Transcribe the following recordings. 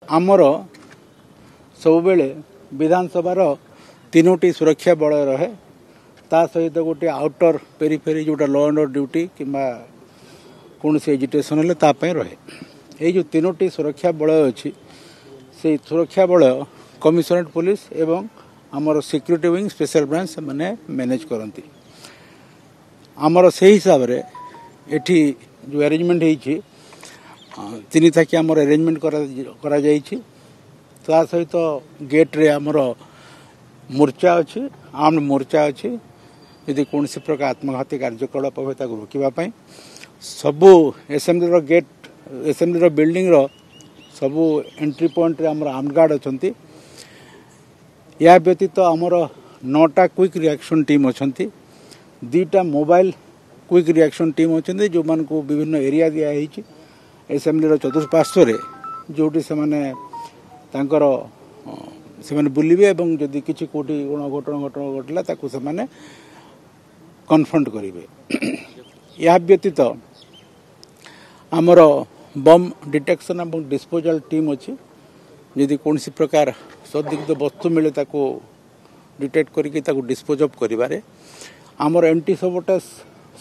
आमर सब बेले विधानसभार तीनोटी सुरक्षा बल रहे ता सहित गोटे आउटर पेरीफेरी जोटा लॉ एंड ऑर्डर ड्यूटी किंबा कौन से एजिटेशन हेले तापाई रहे ये जो तीनोटी सुरक्षा बल अच्छी से सुरक्षा बल कमिशनरेट पुलिस एवं आमर सिक्यूरिटी विंग स्पेशल ब्रांच मैंने मैनेज करती आमर से हिसाब रे एठी जो अरेंजमेंट होती तीन थाकी आमर अरेंजमेंट करा जाइछि ता सहित गेट रे आमर मोर्चा अच्छी आर्म्ड मोर्चा अच्छी यदि कौन से प्रकार आत्मघाती कार्यकलाप हुए रोकवाई सबू एसेम्बली गेट एसेम्बली बिल्डिंग सबू एंट्री पॉइंट रे आमर आर्म्ड गार्ड अच्छा या व्यतीत आमर 9टा क्विक रिएक्शन टीम अच्छा 2टा मोबाइल क्विक रिएक्शन टीम अच्छा जो मान को विभिन्न एरिया दिखाई एसेम्बली चतुष्पार्श्व जोटी से बुलिबे एवं जदि किसी कोटी घटना घटला ताकू से कन्फ्रंट करेंगे या व्यतीत आमर बम डिटेक्शन और डिस्पोजल टीम अच्छी यदि कौन सी प्रकार संदिग्ध वस्तु मिले ताको डिटेक्ट करके डिस्पोज अफ करिबारे आमर एंटी सबोटेज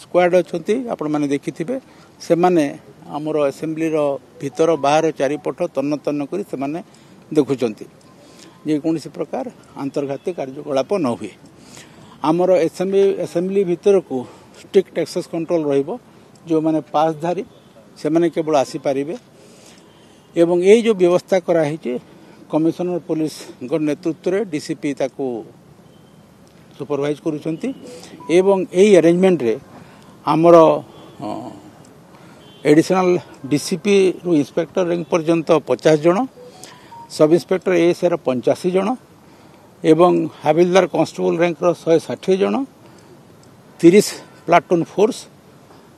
स्क्वाड अच्छी आपण मैंने देखिथिबे से माने आमर असेंबली भीतर बाहर चारिपट तन्न तन्न करी से माने देखुचंती जे कौन सी प्रकार अंतर्घाती कार्यकलाप न हुए आमर असेंबली भीतर को स्ट्रिक्ट एक्सेस कंट्रोल रहिबो जो माने पासधारी से माने केवल आसी पारिबे एवं ये जो व्यवस्था कराई कमिशनर पुलिस नेतृत्व रे डीसीपी ताको सुपरवाइज करुचंती एवं यही अरेंजमेंट रे आमर एडिशनल डीसीपी रु इंस्पेक्टर रैंक पर्यंत 50 जन सब इंस्पेक्टर एएसआर 85 जन एवं हाविलदार कांस्टेबल रैंक 160 जन 30 प्लाटून फोर्स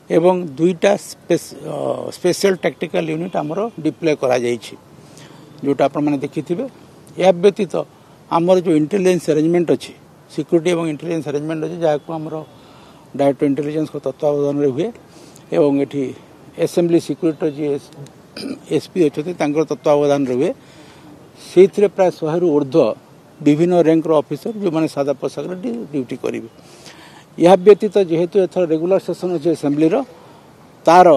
एवं 2टा स्पेशल टैक्टिकल यूनिट आमर डिप्लॉय करा जाइछि जोटा आपण माने देखिथिबे या व्यतीत आमर जो इंटेलिजेंस अरेंजमेंट अच्छी सिक्यूरिटी एवं इंटेलिजेंस अरेंजमेंट अच्छी जहाँ को आमर डायरेक्टर इंटेलिजेंस को तत्वावधान रे हुए एवं एठी एसेंबली सिक्यूरिटी जी एसपी अच्छा तत्वावधान रे हुए से प्राय 100 रु ऊर्ध्व विभिन्न रैंक ऑफिसर जो मैंने सादा पोशाक ड्यूटी करेंगे यह व्यतीत जेहेतु एथर रेगुलर सेशन अच्छे एसेंबली तार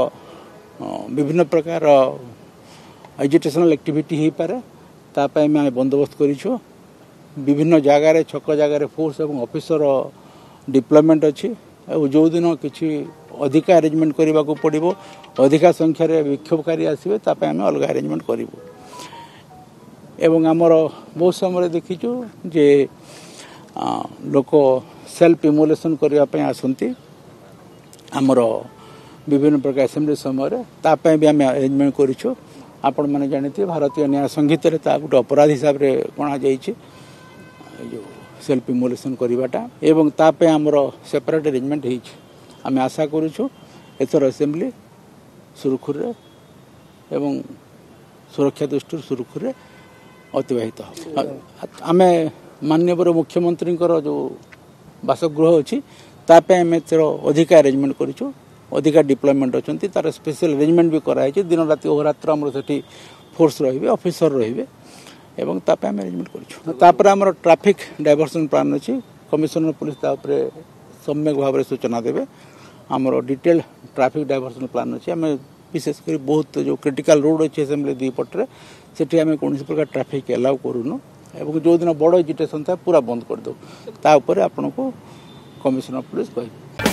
विभिन्न प्रकार एजुकेशनल एक्टिविटी हो पारे तापाई मैं बंदोबस्त करिछु विभिन्न जगार छक जगार फोर्स एवं ऑफिसर डिप्लॉयमेंट अच्छी जो दिन किसी अधिका अरेंजमेंट करने को पड़ो अधिका संख्यार विक्षोभकारी आसवे तापाई आम अलग अरेंजमेंट करूँ एवं आमर बहुत समय देखीचु जे लोक सेल्फ इमोलेशन करने आसती आमर विभिन्न प्रकार असेंबली समय तापाई भी आम अरेंजमेंट करूँ आपण मैंने जानते भारतीय न्याय संहित गोटे अपराध हिसाब से गणा जो सेल्फ इमोलेशन करवाटा एवं तापाई आमर सेपरेट अरेंजमेंट आम आशा करूँ एथर असेंबली सुरखुर एवं सुरक्षा दृष्टि सुरखुर अतिबाहित आम माननीय मुख्यमंत्री जो बासगृह अच्छी तापाई आम अधिका अरेंजमेंट करूँ अधिका डिप्लॉयमेंट अच्छा तार स्पेशल अरेंजमेंट भी कराई दिन राति अहोरात्र आमर से फोर्स रे ऑफिसर रे एवं तापाई आम अरेंजमेंट करूँ आमर ट्रैफिक डायवर्सन प्लान अच्छी कमिशनर पुलिस सम्यक भाव में सूचना देवे आमर डिटेल ट्रैफिक डायवर्सन प्लान अच्छी आम विशेषकर बहुत जो क्रिटिकल रोड अच्छे असेंबली दुई पटे से आम कौन प्रकार ट्रैफिक एलाउ करूँ एवं जो दिन बड़ एजिटेशन था पूरा बंद करदे आपन को कमिशनर पुलिस कह